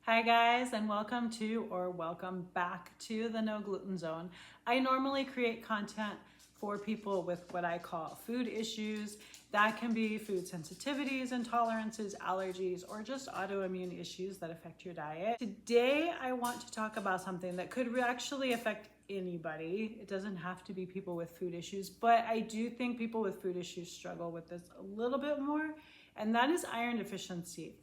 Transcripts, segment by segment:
Hi guys, and welcome to or welcome back to the No Gluten Zone. I normally create content for people with what I call food issues. That can be food sensitivities, intolerances, allergies, or just autoimmune issues that affect your diet. Today, I want to talk about something that could actually affect anybody. It doesn't have to be people with food issues, but I do think people with food issues struggle with this a little bit more, and that is iron deficiency.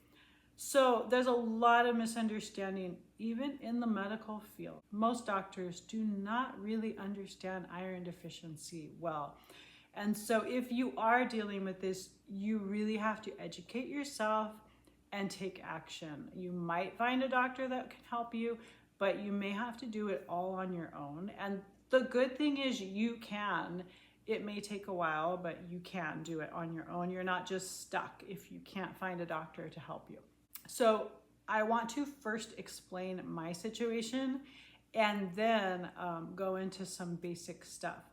So there's a lot of misunderstanding even in the medical field. Most doctors do not really understand iron deficiency well. And so if you are dealing with this, you really have to educate yourself and take action. You might find a doctor that can help you, but you may have to do it all on your own. And the good thing is you can. It may take a while, but you can do it on your own. You're not just stuck if you can't find a doctor to help you. So I want to first explain my situation and then go into some basic stuff.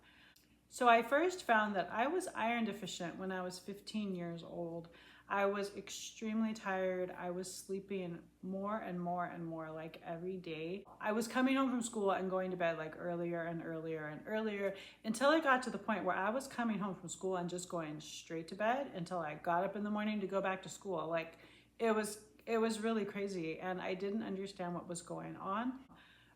So I first found that I was iron deficient when I was 15 years old. I was extremely tired. I was sleeping more and more and more, like every day. I was coming home from school and going to bed like earlier and earlier and earlier until I got to the point where I was coming home from school and just going straight to bed until I got up in the morning to go back to school. Like it was really crazy, and I didn't understand what was going on.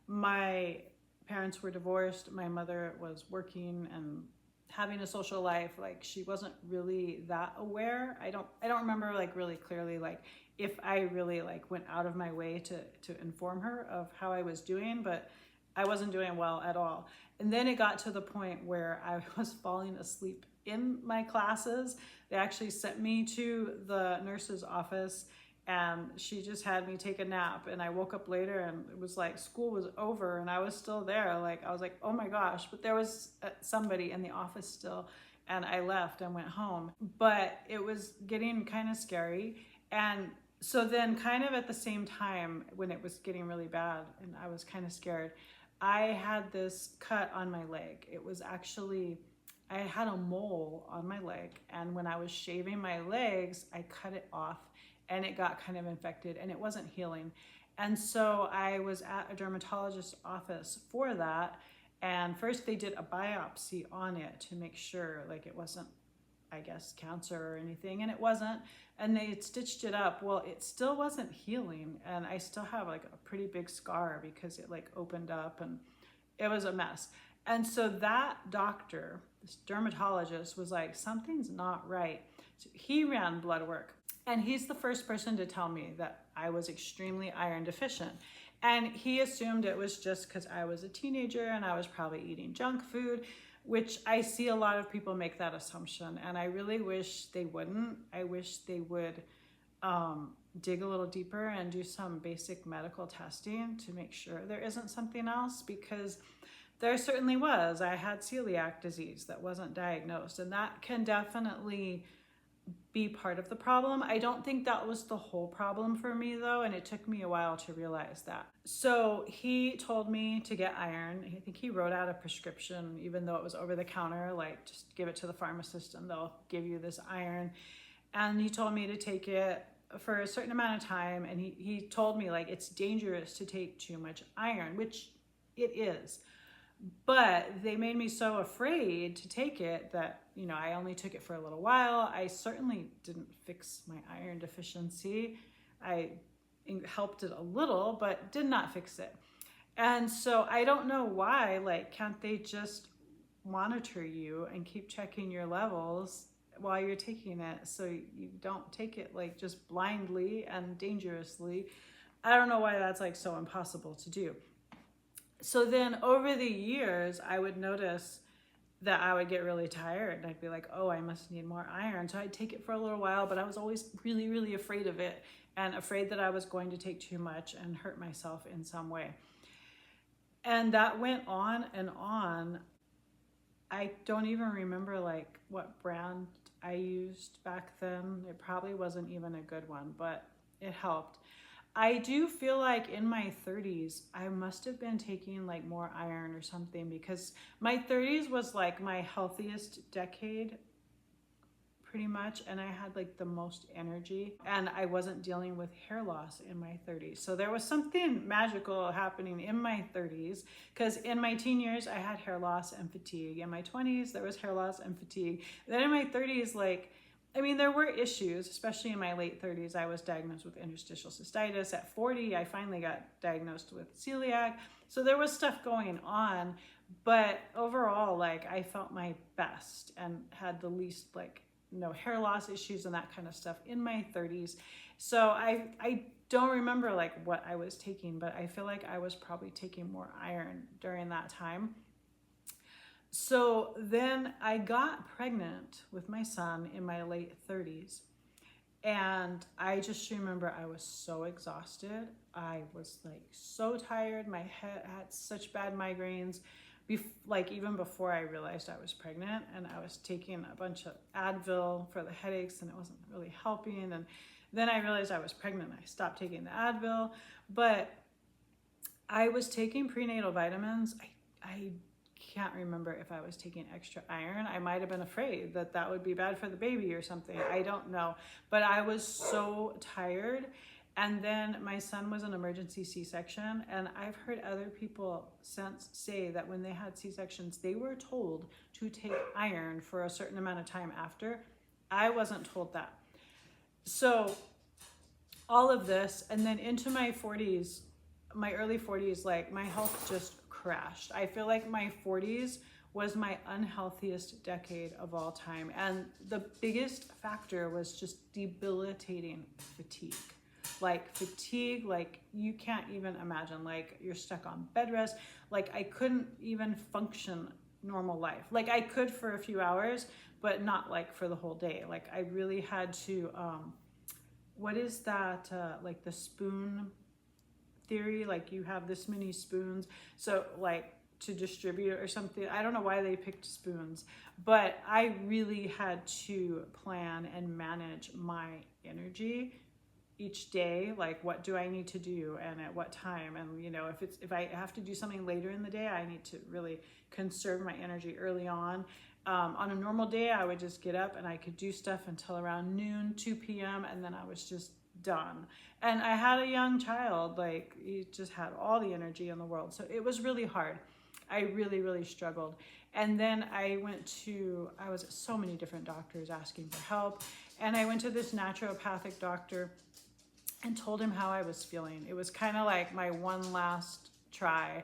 My parents were divorced. My mother was working and having a social life. Like she wasn't really that aware. I don't remember like really clearly like if I really like went out of my way to inform her of how I was doing, but I wasn't doing well at all. And then it got to the point where I was falling asleep in my classes. They actually sent me to the nurse's office and she just had me take a nap, and I woke up later and it was like school was over and I was still there. Like I was like, oh my gosh, but there was somebody in the office still, and I left and went home. But it was getting kind of scary. And so then kind of at the same time when it was getting really bad and I was kind of scared, I had this cut on my leg. It was actually, I had a mole on my leg, and when I was shaving my legs, I cut it off and it got kind of infected and it wasn't healing. And so I was at a dermatologist's office for that. And first they did a biopsy on it to make sure like it wasn't, I guess, cancer or anything, and it wasn't. And they stitched it up. Well, it still wasn't healing, and I still have like a pretty big scar because it like opened up and it was a mess. And so that doctor, this dermatologist, was like, something's not right. So he ran blood work. And he's the first person to tell me that I was extremely iron deficient. And he assumed it was just because I was a teenager and I was probably eating junk food, which I see a lot of people make that assumption. And I really wish they wouldn't. I wish they would dig a little deeper and do some basic medical testing to make sure there isn't something else, because there certainly was. I had celiac disease that wasn't diagnosed, and that can definitely be part of the problem. I don't think that was the whole problem for me though, and it took me a while to realize that. So he told me to get iron. I think he wrote out a prescription, even though it was over the counter, like just give it to the pharmacist and they'll give you this iron. And he told me to take it for a certain amount of time, and he told me like it's dangerous to take too much iron, which it is. But they made me so afraid to take it that, you know, I only took it for a little while. I certainly didn't fix my iron deficiency. I helped it a little, but did not fix it. And so I don't know why, like, can't they just monitor you and keep checking your levels while you're taking it so you don't take it like just blindly and dangerously? I don't know why that's like so impossible to do. So then over the years, I would notice that I would get really tired and I'd be like, oh, I must need more iron. So I'd take it for a little while, but I was always really, really afraid of it and afraid that I was going to take too much and hurt myself in some way. And that went on and on. I don't even remember like what brand I used back then. It probably wasn't even a good one, but it helped. I do feel like in my 30s, I must have been taking like more iron or something, because my 30s was like my healthiest decade pretty much, and I had like the most energy, and I wasn't dealing with hair loss in my 30s. So there was something magical happening in my 30s, because in my teen years I had hair loss and fatigue. In my 20s there was hair loss and fatigue. Then in my 30s, like, I mean, there were issues, especially in my late 30s. I was diagnosed with interstitial cystitis. At 40, I finally got diagnosed with celiac. So there was stuff going on, but overall, like, I felt my best and had the least, like, no hair loss issues and that kind of stuff in my 30s. So I don't remember like what I was taking, but I feel like I was probably taking more iron during that time. So then I got pregnant with my son in my late 30s. And I just remember I was so exhausted. I was like so tired. My head had such bad migraines. Like even before I realized I was pregnant, and I was taking a bunch of Advil for the headaches and it wasn't really helping. And then I realized I was pregnant. I stopped taking the Advil, but I was taking prenatal vitamins. I can't remember if I was taking extra iron. I might have been afraid that that would be bad for the baby or something. I don't know. But I was so tired. And then my son was an emergency C-section. And I've heard other people since say that when they had C-sections, they were told to take iron for a certain amount of time after. I wasn't told that. So all of this, and then into my 40s, my early 40s, like my health just crashed. I feel like my 40s was my unhealthiest decade of all time. And the biggest factor was just debilitating fatigue. Like fatigue, like you can't even imagine, like you're stuck on bed rest. Like I couldn't even function normal life. Like I could for a few hours, but not like for the whole day. Like I really had to, what is that, like the spoon theory, like you have this many spoons, so like to distribute or something. I don't know why they picked spoons, but I really had to plan and manage my energy each day. Like what do I need to do and at what time? And you know, if I have to do something later in the day, I need to really conserve my energy early on. On a normal day, I would just get up and I could do stuff until around noon, 2 p.m. and then I was just done. And I had a young child, like he just had all the energy in the world. So it was really hard. I really, really struggled. And then I was at so many different doctors asking for help. And I went to this naturopathic doctor and told him how I was feeling. It was kind of like my one last try,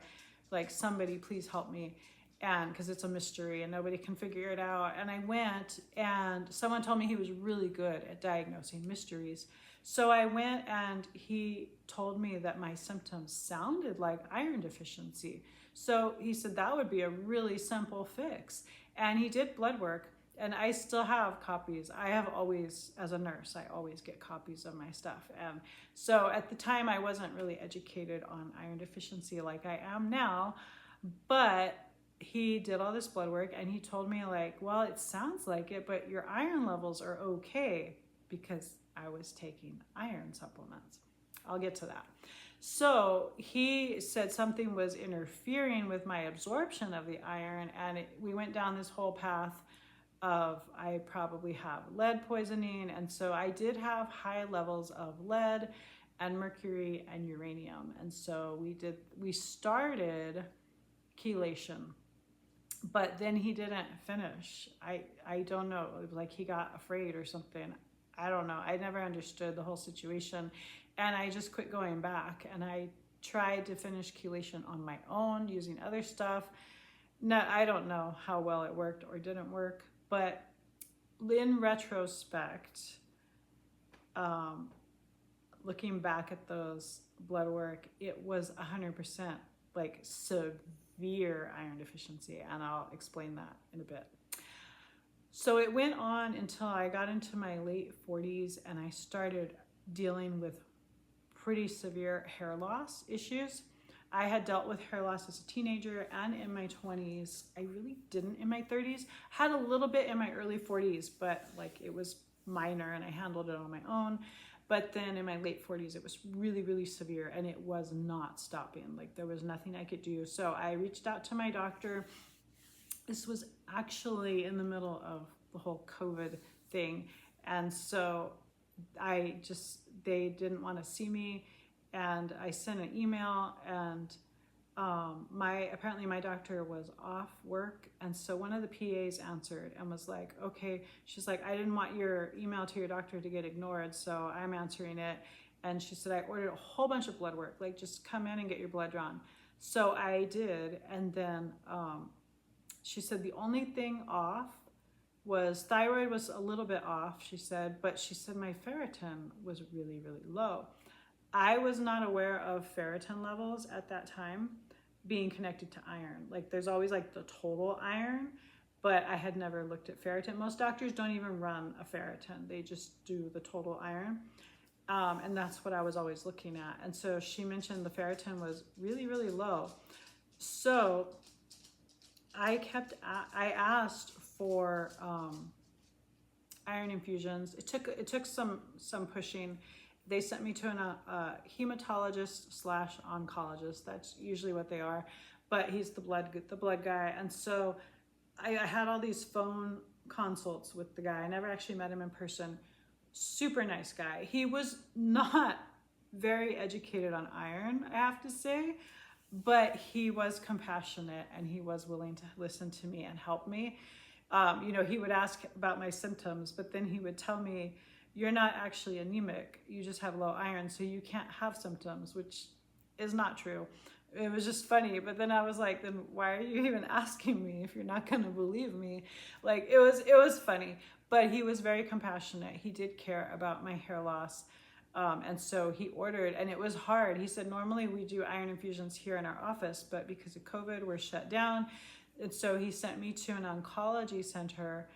like somebody please help me. And because it's a mystery and nobody can figure it out. And I went and someone told me he was really good at diagnosing mysteries. So I went and he told me that my symptoms sounded like iron deficiency. So he said that would be a really simple fix. And he did blood work, and I still have copies. I have always, as a nurse, I always get copies of my stuff. And so at the time I wasn't really educated on iron deficiency like I am now, but he did all this blood work and he told me like, well, it sounds like it, but your iron levels are okay, because I was taking iron supplements. I'll get to that. So he said something was interfering with my absorption of the iron, and we went down this whole path of I probably have lead poisoning. And so I did have high levels of lead and mercury and uranium. And so we started chelation, but then he didn't finish. I don't know, it was like he got afraid or something. I don't know. I never understood the whole situation. And I just quit going back. And I tried to finish chelation on my own using other stuff. No, I don't know how well it worked or didn't work. But in retrospect, looking back at those blood work, it was 100% like severe iron deficiency. And I'll explain that in a bit. So it went on until I got into my late 40s and I started dealing with pretty severe hair loss issues. I had dealt with hair loss as a teenager and in my 20s. I really didn't in my 30s. Had a little bit in my early 40s, but like it was minor and I handled it on my own. But then in my late 40s, it was really, really severe and it was not stopping. Like there was nothing I could do. So I reached out to my doctor. This was actually in the middle of the whole COVID thing. And so they didn't want to see me, and I sent an email, and apparently my doctor was off work, and so one of the PAs answered and was like, okay, she's like, I didn't want your email to your doctor to get ignored, so I'm answering it. And she said, I ordered a whole bunch of blood work, like just come in and get your blood drawn. So I did, and then she said the only thing off was thyroid was a little bit off, she said, but she said my ferritin was really, really low. I was not aware of ferritin levels at that time being connected to iron. Like there's always like the total iron, but I had never looked at ferritin. Most doctors don't even run a ferritin. They just do the total iron. And that's what I was always looking at. And so she mentioned the ferritin was really, really low. So I asked for iron infusions. It took some pushing. They sent me to a hematologist / oncologist. That's usually what they are, but he's the blood guy. And so I had all these phone consults with the guy. I never actually met him in person. Super nice guy. He was not very educated on iron, I have to say, but he was compassionate and he was willing to listen to me and help me. He would ask about my symptoms, but then he would tell me, you're not actually anemic, you just have low iron, so you can't have symptoms, which is not true. It was just funny, but then I was like, then why are you even asking me if you're not gonna believe me? Like, it was funny, but he was very compassionate. He did care about my hair loss. And so he ordered, and it was hard. He said, normally we do iron infusions here in our office, but because of COVID, we're shut down. And so he sent me to an oncology center.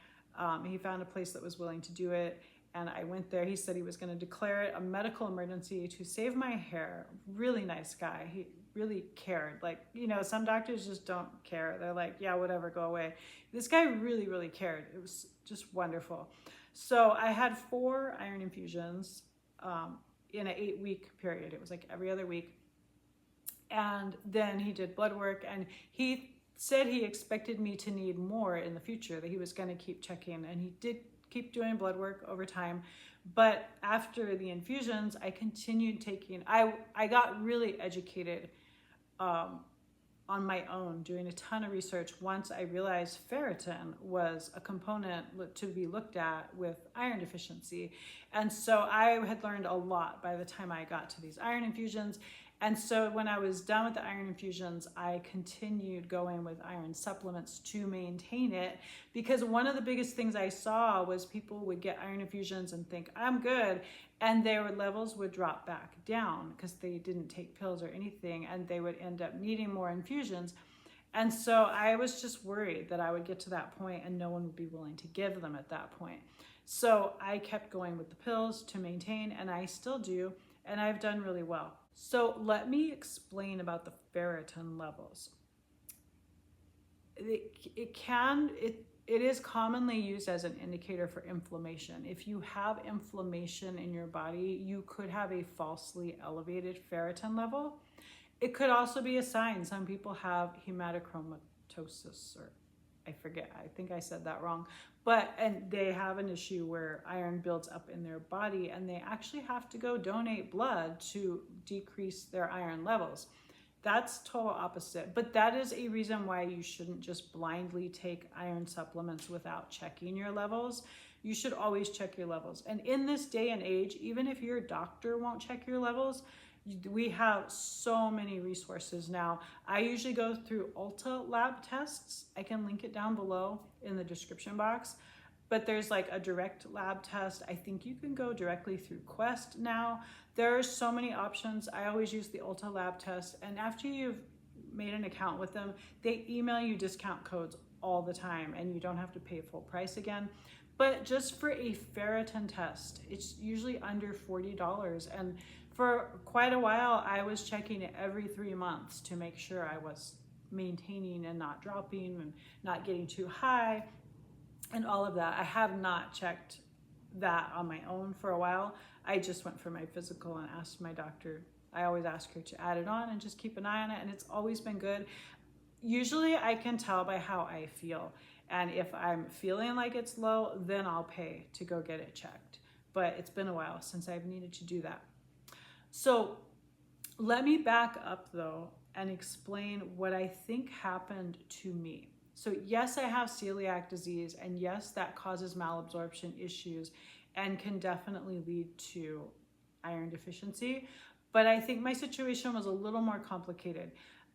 He found a place that was willing to do it. And I went there. He said he was going to declare it a medical emergency to save my hair. Really nice guy. He really cared. Like, some doctors just don't care. They're like, yeah, whatever, go away. This guy really, really cared. It was just wonderful. So I had 4 iron infusions in an 8-week period. It was like every other week. And then he did blood work, and he said he expected me to need more in the future, that he was going to keep checking, and he did keep doing blood work over time. But after the infusions, I continued taking, I got really educated on my own, doing a ton of research once I realized ferritin was a component to be looked at with iron deficiency. And so I had learned a lot by the time I got to these iron infusions. And so when I was done with the iron infusions, I continued going with iron supplements to maintain it, because one of the biggest things I saw was people would get iron infusions and think, I'm good, and their levels would drop back down because they didn't take pills or anything, and they would end up needing more infusions. And so I was just worried that I would get to that point and no one would be willing to give them at that point. So I kept going with the pills to maintain, and I still do, and I've done really well. So let me explain about the ferritin levels. It is commonly used as an indicator for inflammation. If you have inflammation in your body, you could have a falsely elevated ferritin level. It could also be a sign. Some people have hematochromatosis, or I forget, I think I said that wrong. And they have an issue where iron builds up in their body, and they actually have to go donate blood to decrease their iron levels. That's total opposite. But that is a reason why you shouldn't just blindly take iron supplements without checking your levels. You should always check your levels. And in this day and age, even if your doctor won't check your levels, we have so many resources now. I usually go through Ulta lab tests. I can link it down below in the description box. But there's like a direct lab test. I think you can go directly through Quest now. There are so many options. I always use the Ulta lab test. And after you've made an account with them, they email you discount codes all the time, and you don't have to pay full price again. But just for a ferritin test, it's usually under $40. And for quite a while, I was checking it every 3 months to make sure I was maintaining and not dropping and not getting too high and all of that. I have not checked that on my own for a while. I just went for my physical and asked my doctor. I always ask her to add it on and just keep an eye on it, and it's always been good. Usually I can tell by how I feel. And if I'm feeling like it's low, then I'll pay to go get it checked. But it's been a while since I've needed to do that. So let me back up though and explain what I think happened to me. So yes, I have celiac disease, and yes, that causes malabsorption issues and can definitely lead to iron deficiency. But I think my situation was a little more complicated.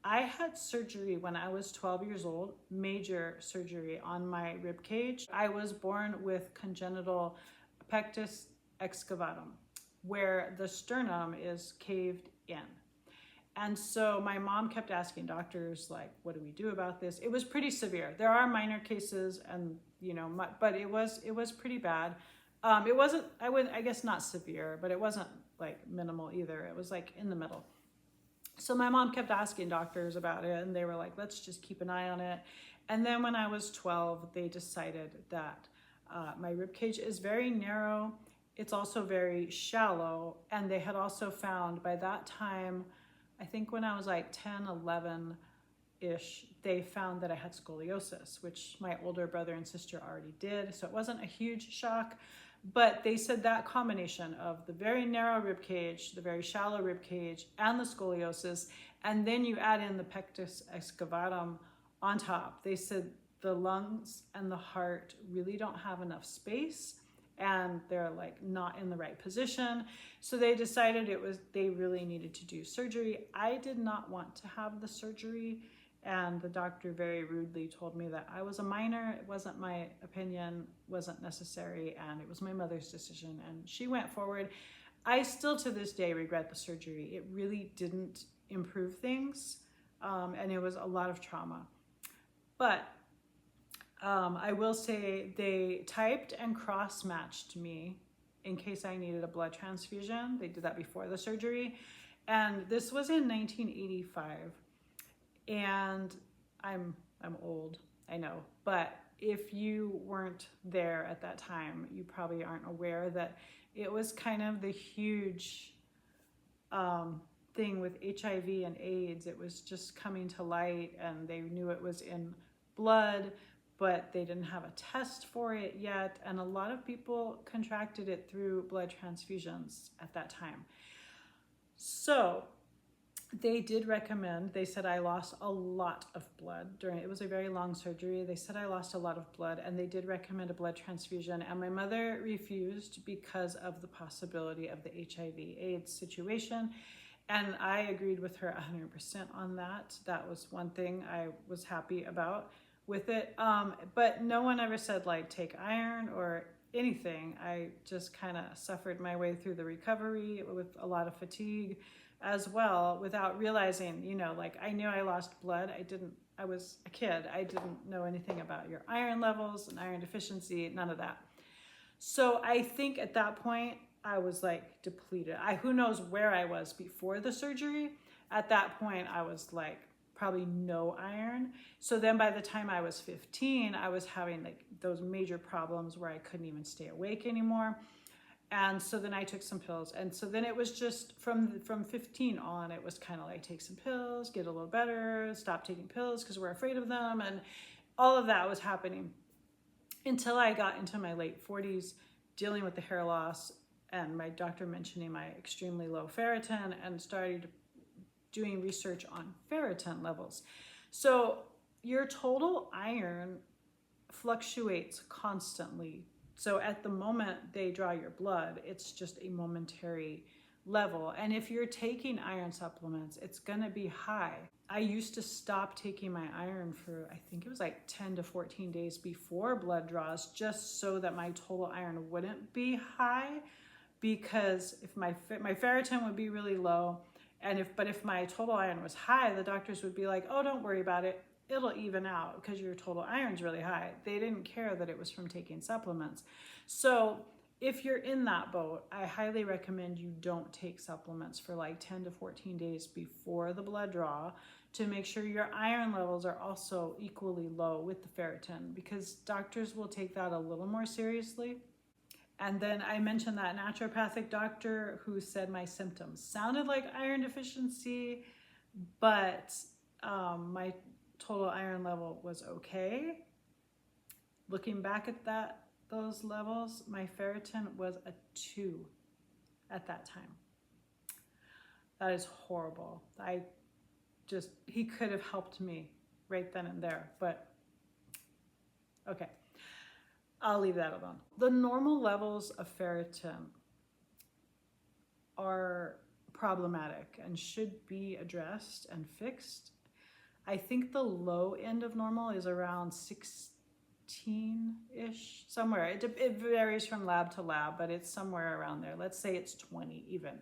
I had surgery when I was 12 years old, major surgery on my rib cage. I was born with congenital pectus excavatum, where the sternum is caved in. And so my mom kept asking doctors, like, what do we do about this? It was pretty severe. There are minor cases, and but it was pretty bad. It wasn't, I guess not severe, but it wasn't like minimal either. It was like in the middle. So my mom kept asking doctors about it, and they were like, let's just keep an eye on it. And then when I was 12, they decided that my rib cage is very narrow. It's also very shallow. And they had also found by that time, I think when I was like 10, 11-ish, they found that I had scoliosis, which my older brother and sister already did. So it wasn't a huge shock. But they said that combination of the very narrow rib cage, the very shallow rib cage, and the scoliosis, and then you add in the pectus excavatum on top, they said the lungs and the heart really don't have enough space, and they're like not in the right position. So they decided they really needed to do surgery. I did not want to have the surgery. And the doctor very rudely told me that I was a minor. It wasn't my opinion, wasn't necessary, and it was my mother's decision. And she went forward. I still to this day regret the surgery. It really didn't improve things, and it was a lot of trauma. But I will say they typed and cross-matched me in case I needed a blood transfusion. They did that before the surgery. And this was in 1985. And I'm old, I know, but if you weren't there at that time, you probably aren't aware that it was kind of the huge thing with HIV and AIDS. It was just coming to light, and they knew it was in blood, but they didn't have a test for it yet. And a lot of people contracted it through blood transfusions at that time. So they did recommend, they said I lost a lot of blood it was a very long surgery. They said I lost a lot of blood, and they did recommend a blood transfusion, and my mother refused because of the possibility of the HIV/AIDS situation. And I agreed with her 100% on that. That was one thing I was happy about with it. But no one ever said like take iron or anything. I just kind of suffered my way through the recovery with a lot of fatigue as well, without realizing, like I knew I lost blood. I was a kid. I didn't know anything about your iron levels and iron deficiency, none of that. So I think at that point I was like depleted. Who knows where I was before the surgery. At that point I was like probably no iron. So then by the time I was 15, I was having like those major problems where I couldn't even stay awake anymore. And so then I took some pills. And so then it was just from 15 on, it was kind of like take some pills, get a little better, stop taking pills because we're afraid of them. And all of that was happening until I got into my late 40s, dealing with the hair loss and my doctor mentioning my extremely low ferritin, and started doing research on ferritin levels. So your total iron fluctuates constantly. So at the moment they draw your blood, it's just a momentary level. And if you're taking iron supplements, it's gonna be high. I used to stop taking my iron for, I think it was like 10 to 14 days before blood draws, just so that my total iron wouldn't be high, because if my ferritin would be really low, and if my total iron was high, the doctors would be like, oh, don't worry about it. It'll even out because your total iron's really high. They didn't care that it was from taking supplements. So if you're in that boat, I highly recommend you don't take supplements for like 10 to 14 days before the blood draw, to make sure your iron levels are also equally low with the ferritin, because doctors will take that a little more seriously. And then I mentioned that naturopathic doctor who said my symptoms sounded like iron deficiency, but my total iron level was okay. Looking back at those levels, my ferritin was a 2 at that time. That is horrible. He could have helped me right then and there, but okay, I'll leave that alone. The normal levels of ferritin are problematic and should be addressed and fixed. I think the low end of normal is around 16-ish, somewhere. It varies from lab to lab, but it's somewhere around there. Let's say it's 20 even.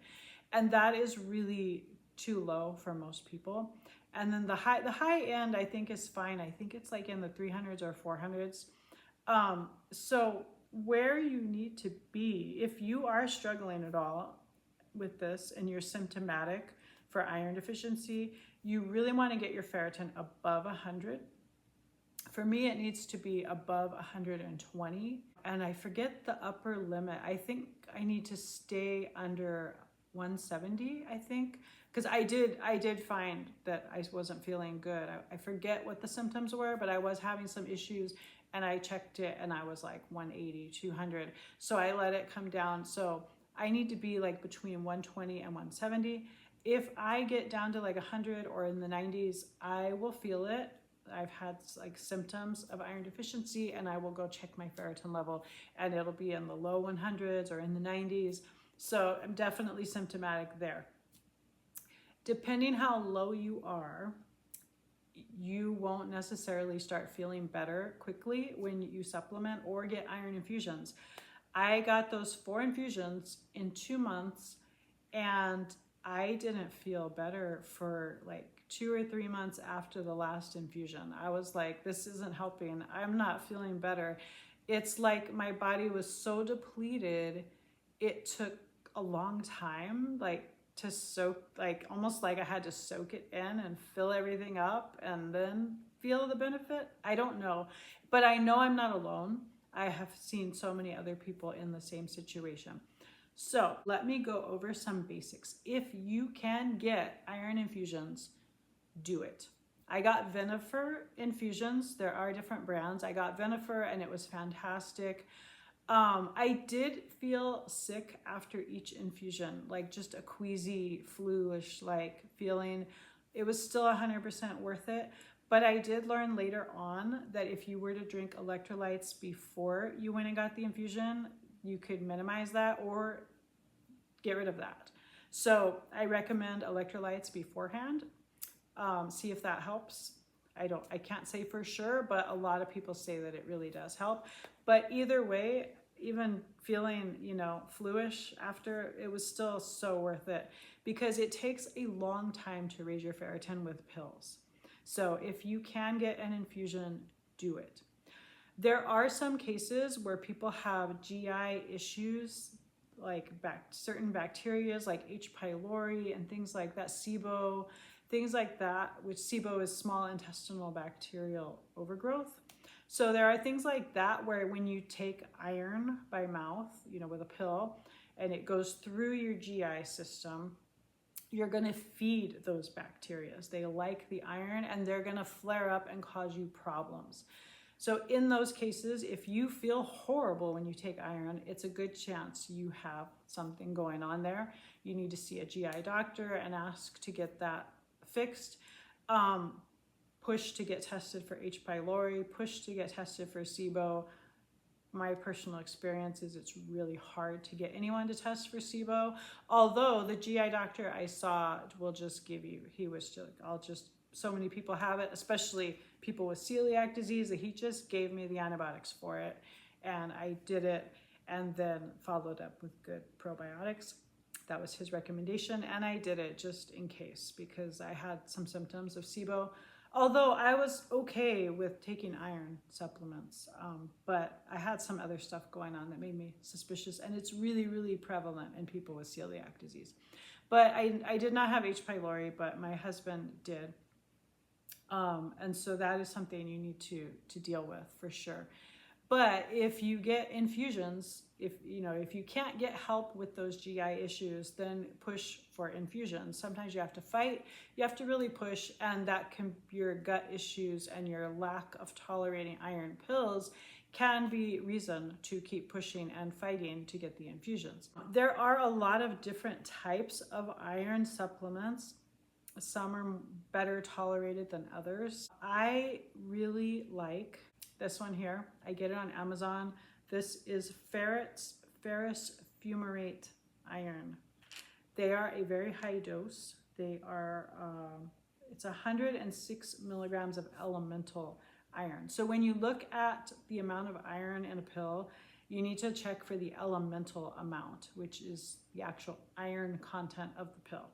And that is really too low for most people. And then the high end I think is fine. I think it's like in the 300s or 400s. So where you need to be, if you are struggling at all with this and you're symptomatic for iron deficiency, you really want to get your ferritin above 100. For me, it needs to be above 120. And I forget the upper limit. I think I need to stay under 170, I think. Because I did find that I wasn't feeling good. I forget what the symptoms were, but I was having some issues and I checked it and I was like 180, 200. So I let it come down. So I need to be like between 120 and 170. If I get down to like 100 or in the 90s, I will feel it. I've had like symptoms of iron deficiency and I will go check my ferritin level and it'll be in the low 100s or in the 90s. So I'm definitely symptomatic there. Depending how low you are, you won't necessarily start feeling better quickly when you supplement or get iron infusions. I got those 4 infusions in 2 months and I didn't feel better for like 2 or 3 months after the last infusion. I was like, this isn't helping. I'm not feeling better. It's like my body was so depleted. It took a long time, like to soak, like almost like I had to soak it in and fill everything up and then feel the benefit. I don't know, but I know I'm not alone. I have seen so many other people in the same situation. So let me go over some basics. If you can get iron infusions, do it. I got Vinifer infusions. There are different brands. I got Vinifer and it was fantastic. I did feel sick after each infusion, like just a queasy, flu-ish like feeling. It was still 100% worth it. But I did learn later on that if you were to drink electrolytes before you went and got the infusion, you could minimize that or get rid of that. So I recommend electrolytes beforehand. See if that helps. I can't say for sure, but a lot of people say that it really does help. But either way, even feeling, fluish after, it was still so worth it because it takes a long time to raise your ferritin with pills. So if you can get an infusion, do it. There are some cases where people have GI issues, like certain bacteria like H. pylori and things like that, SIBO, things like that, which SIBO is small intestinal bacterial overgrowth. So there are things like that where when you take iron by mouth, with a pill, and it goes through your GI system, you're going to feed those bacteria. They like the iron and they're going to flare up and cause you problems. So in those cases, if you feel horrible when you take iron, it's a good chance you have something going on there. You need to see a GI doctor and ask to get that fixed. Push to get tested for H. pylori, push to get tested for SIBO. My personal experience is it's really hard to get anyone to test for SIBO. Although the GI doctor I saw will just give you, he was just, so many people have it, especially people with celiac disease, that he just gave me the antibiotics for it. And I did it and then followed up with good probiotics. That was his recommendation. And I did it just in case because I had some symptoms of SIBO. Although I was okay with taking iron supplements, but I had some other stuff going on that made me suspicious, and it's really, really prevalent in people with celiac disease. But I did not have H. pylori, but my husband did. And so that is something you need to deal with for sure. But if you get infusions, if you can't get help with those GI issues, then push for infusions. Sometimes you have to fight, you have to really push, and that can, your gut issues and your lack of tolerating iron pills can be reason to keep pushing and fighting to get the infusions. There are a lot of different types of iron supplements. Some are better tolerated than others. I really like this one here. I get it on Amazon. This is ferrous fumarate iron. They are a very high dose. They are, it's 106 milligrams of elemental iron. So when you look at the amount of iron in a pill, you need to check for the elemental amount, which is the actual iron content of the pill.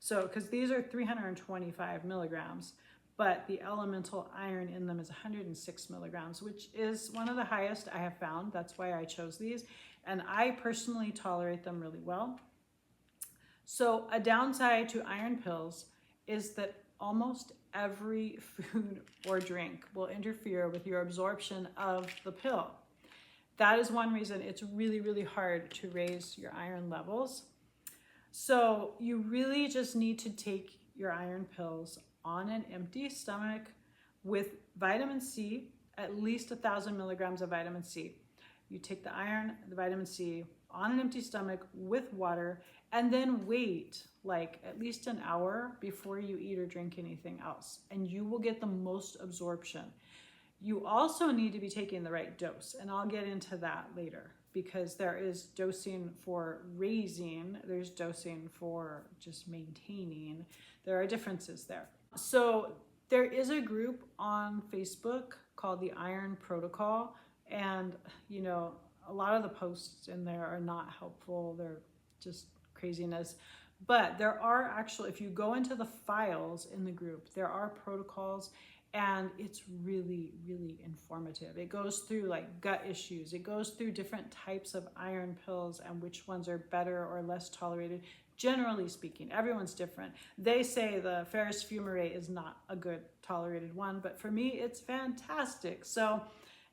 So, because these are 325 milligrams, but the elemental iron in them is 106 milligrams, which is one of the highest I have found. That's why I chose these. And I personally tolerate them really well. So a downside to iron pills is that almost every food or drink will interfere with your absorption of the pill. That is one reason it's really, really hard to raise your iron levels. So you really just need to take your iron pills on an empty stomach with vitamin C, at least 1,000 milligrams of vitamin C. You take the iron, the vitamin C on an empty stomach with water, and then wait like at least an hour before you eat or drink anything else, and you will get the most absorption. You also need to be taking the right dose, and I'll get into that later, because there is dosing for raising, there's dosing for just maintaining. There are differences there. So there is a group on Facebook called the Iron Protocol, and you know, a lot of the posts in there are not helpful. They're just craziness. But there are actually, if you go into the files in the group, there are protocols, and it's really, really informative. It goes through like gut issues. It goes through different types of iron pills and which ones are better or less tolerated. Generally speaking, everyone's different. They say the ferrous fumarate is not a good tolerated one, but for me, it's fantastic. So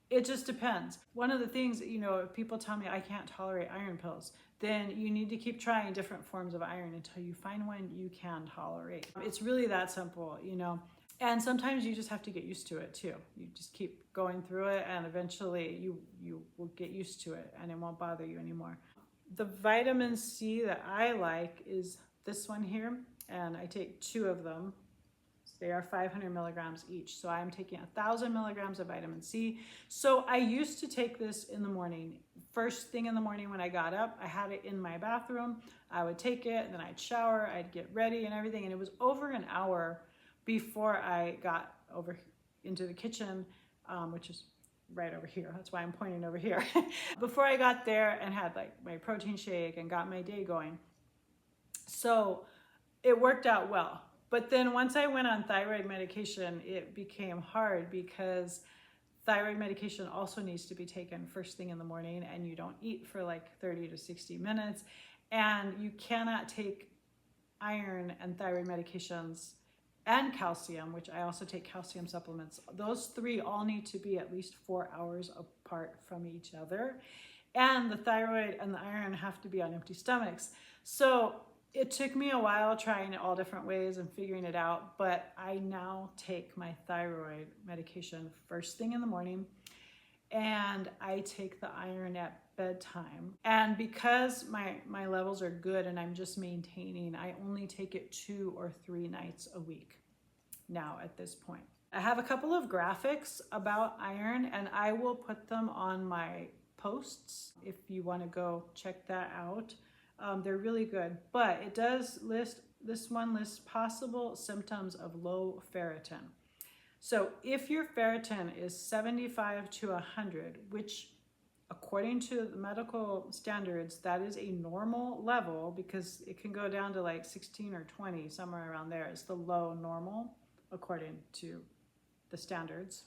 it just depends. One of the things, you know, if people tell me I can't tolerate iron pills, then you need to keep trying different forms of iron until you find one you can tolerate. It's really that simple, you know. And sometimes you just have to get used to it too. You just keep going through it, and eventually you will get used to it and it won't bother you anymore. The vitamin C that I like is this one here, and I take 2 of them. They are 500 milligrams each. So I'm taking 1,000 milligrams of vitamin C. So I used to take this in the morning. First thing in the morning when I got up, I had it in my bathroom. I would take it, and then I'd shower, I'd get ready and everything. And it was over an hour before I got over into the kitchen, which is right over here. That's why I'm pointing over here. Before I got there and had like my protein shake and got my day going. So it worked out well. But then once I went on thyroid medication, it became hard, because thyroid medication also needs to be taken first thing in the morning, and you don't eat for like 30 to 60 minutes. And you cannot take iron and thyroid medications and calcium, which I also take calcium supplements. Those 3 all need to be at least 4 hours apart from each other. And the thyroid and the iron have to be on empty stomachs. So it took me a while trying it all different ways and figuring it out, but I now take my thyroid medication first thing in the morning, and I take the iron at bedtime. And because my levels are good and I'm just maintaining, I only take it 2 or 3 nights a week now at this point. I have a couple of graphics about iron, and I will put them on my posts if you want to go check that out. They're really good, but it does list, this one lists possible symptoms of low ferritin. So if your ferritin is 75 to 100, which according to the medical standards, that is a normal level, because it can go down to like 16 or 20, somewhere around there. It's the low normal according to the standards.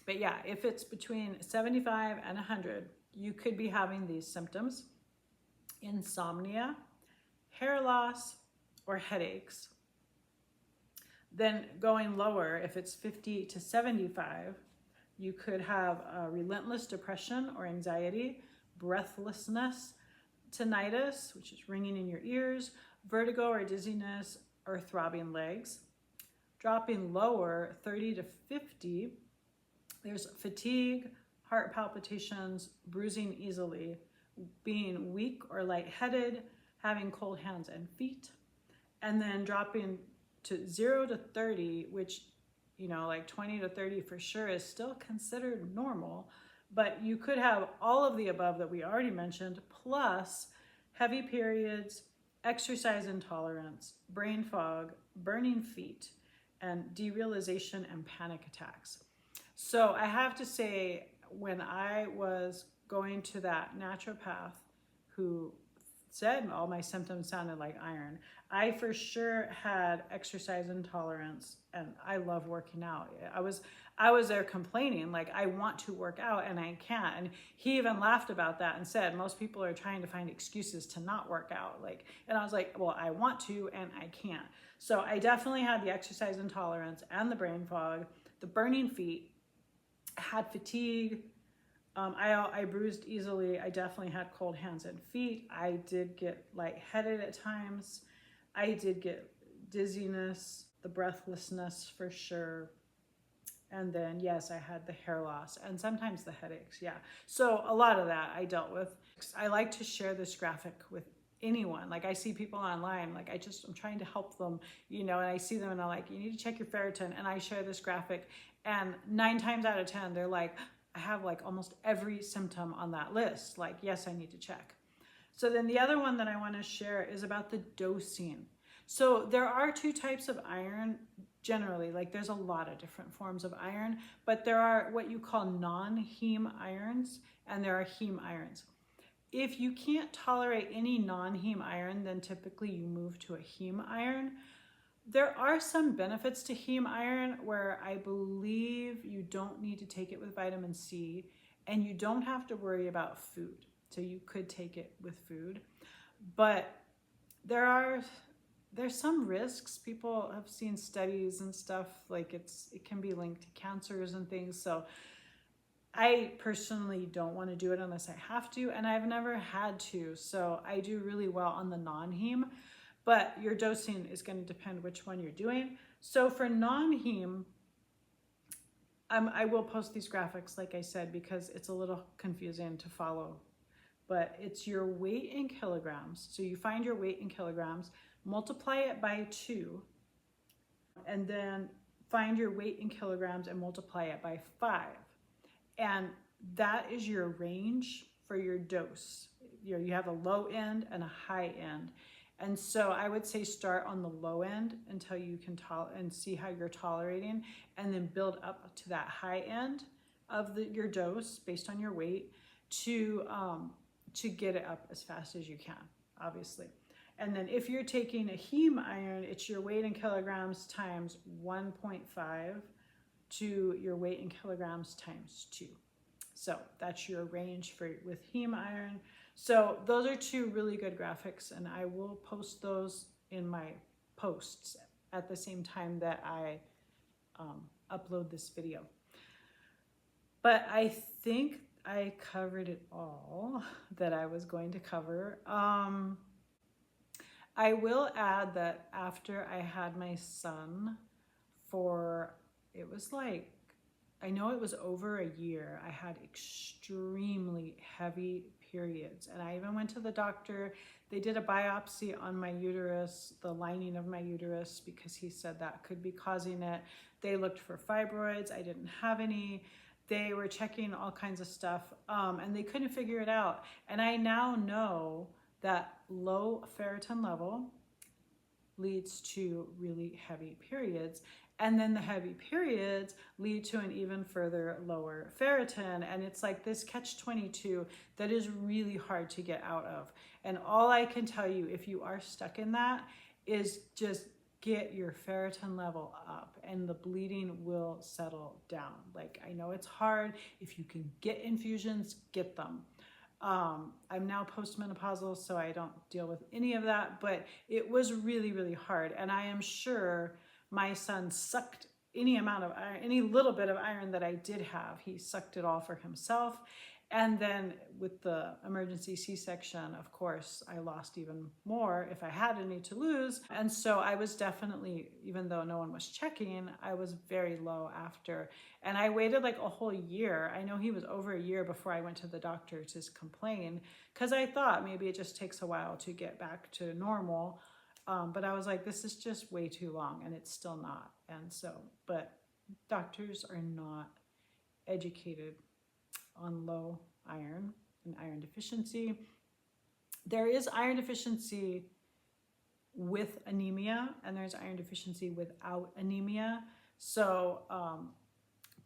But yeah, if it's between 75 and 100, you could be having these symptoms: insomnia, hair loss, or headaches. Then going lower, if it's 50 to 75, you could have relentless depression or anxiety, breathlessness, tinnitus, which is ringing in your ears, vertigo or dizziness, or throbbing legs. Dropping lower, 30 to 50, there's fatigue, heart palpitations, bruising easily, being weak or lightheaded, having cold hands and feet, and then dropping to 0 to 30, which, you know, like 20 to 30 for sure is still considered normal, but you could have all of the above that we already mentioned, plus heavy periods, exercise intolerance, brain fog, burning feet, and derealization and panic attacks. So I have to say, when I was going to that naturopath who said all my symptoms sounded like iron, I for sure had exercise intolerance, and I love working out. I was there complaining, like, I want to work out and I can't. And he even laughed about that and said, most people are trying to find excuses to not work out. Like, and I was like, well, I want to and I can't. So I definitely had the exercise intolerance and the brain fog, the burning feet, had fatigue. I bruised easily. I definitely had cold hands and feet. I did get lightheaded at times. I did get dizziness, the breathlessness for sure. And then, yes, I had the hair loss and sometimes the headaches. Yeah. So a lot of that I dealt with. I like to share this graphic with anyone. Like, I see people online, like I'm trying to help them, you know, and I see them and I'm like, you need to check your ferritin. And I share this graphic, and 9 times out of 10, they're like, I have like almost every symptom on that list. Like, yes, I need to check. So then the other one that I want to share is about the dosing. So there are 2 types of iron generally. Like, there's a lot of different forms of iron, but there are what you call non-heme irons and there are heme irons. If you can't tolerate any non-heme iron, then typically you move to a heme iron. There are some benefits to heme iron where I believe you don't need to take it with vitamin C and you don't have to worry about food. So you could take it with food, but there's some risks. People have seen studies and stuff, like it can be linked to cancers and things. So I personally don't want to do it unless I have to, and I've never had to. So I do really well on the non-heme, but your dosing is going to depend which one you're doing. So for non-heme, I will post these graphics, like I said, because it's a little confusing to follow. But it's your weight in kilograms. So you find your weight in kilograms, multiply it by 2, and then find your weight in kilograms and multiply it by 5. And that is your range for your dose. You have a low end and a high end. And so I would say start on the low end until you can and see how you're tolerating, and then build up to that high end of your dose based on your weight to get it up as fast as you can, obviously. And then if you're taking a heme iron, it's your weight in kilograms times 1.5 to your weight in kilograms times 2. So that's your range with heme iron. So those are 2 really good graphics, and I will post those in my posts at the same time that I upload this video. But I think I covered it all that I was going to cover. I will add that after I had my son it was like, I know it was over a year, I had extremely heavy periods. And I even went to the doctor. They did a biopsy on my uterus, the lining of my uterus, because he said that could be causing it. They looked for fibroids. I didn't have any. They were checking all kinds of stuff, and they couldn't figure it out. And I now know that low ferritin level leads to really heavy periods. And then the heavy periods lead to an even further lower ferritin. And it's like this catch-22 that is really hard to get out of. And all I can tell you, if you are stuck in that, is just get your ferritin level up and the bleeding will settle down. Like, I know it's hard. If you can get infusions, get them. I'm now postmenopausal, so I don't deal with any of that, but it was really, really hard. And I am sure my son sucked any amount of iron, any little bit of iron that I did have. He sucked it all for himself. And then with the emergency C-section, of course, I lost even more if I had any to lose. And so I was definitely, even though no one was checking, I was very low after. And I waited like a whole year. I know he was over a year before I went to the doctor to complain, because I thought maybe it just takes a while to get back to normal. But I was like, this is just way too long, and it's still not. And so, but doctors are not educated on low iron and iron deficiency. There is iron deficiency with anemia, and there's iron deficiency without anemia. So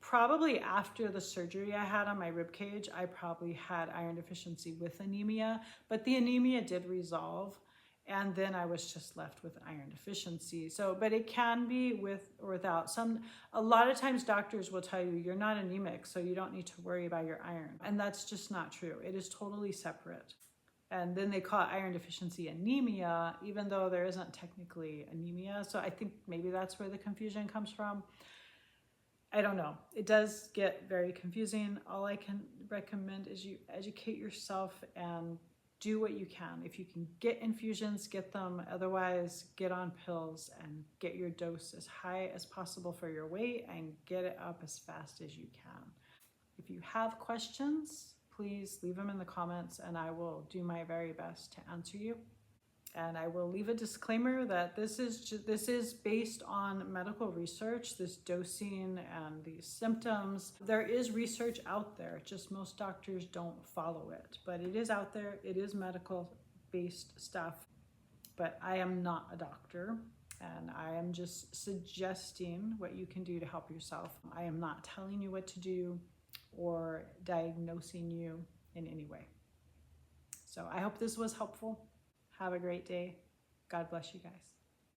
probably after the surgery I had on my rib cage, I probably had iron deficiency with anemia, but the anemia did resolve. And then I was just left with iron deficiency. So, but it can be with or without. A lot of times doctors will tell you you're not anemic, so you don't need to worry about your iron. And that's just not true. It is totally separate. And then they call it iron deficiency anemia, even though there isn't technically anemia. So I think maybe that's where the confusion comes from. I don't know. It does get very confusing. All I can recommend is you educate yourself and do what you can. If you can get infusions, get them. Otherwise, get on pills and get your dose as high as possible for your weight and get it up as fast as you can. If you have questions, please leave them in the comments and I will do my very best to answer you. And I will leave a disclaimer that this is based on medical research, this dosing and these symptoms. There is research out there, just most doctors don't follow it. But it is out there, it is medical-based stuff. But I am not a doctor, and I am just suggesting what you can do to help yourself. I am not telling you what to do or diagnosing you in any way. So I hope this was helpful. Have a great day. God bless you guys.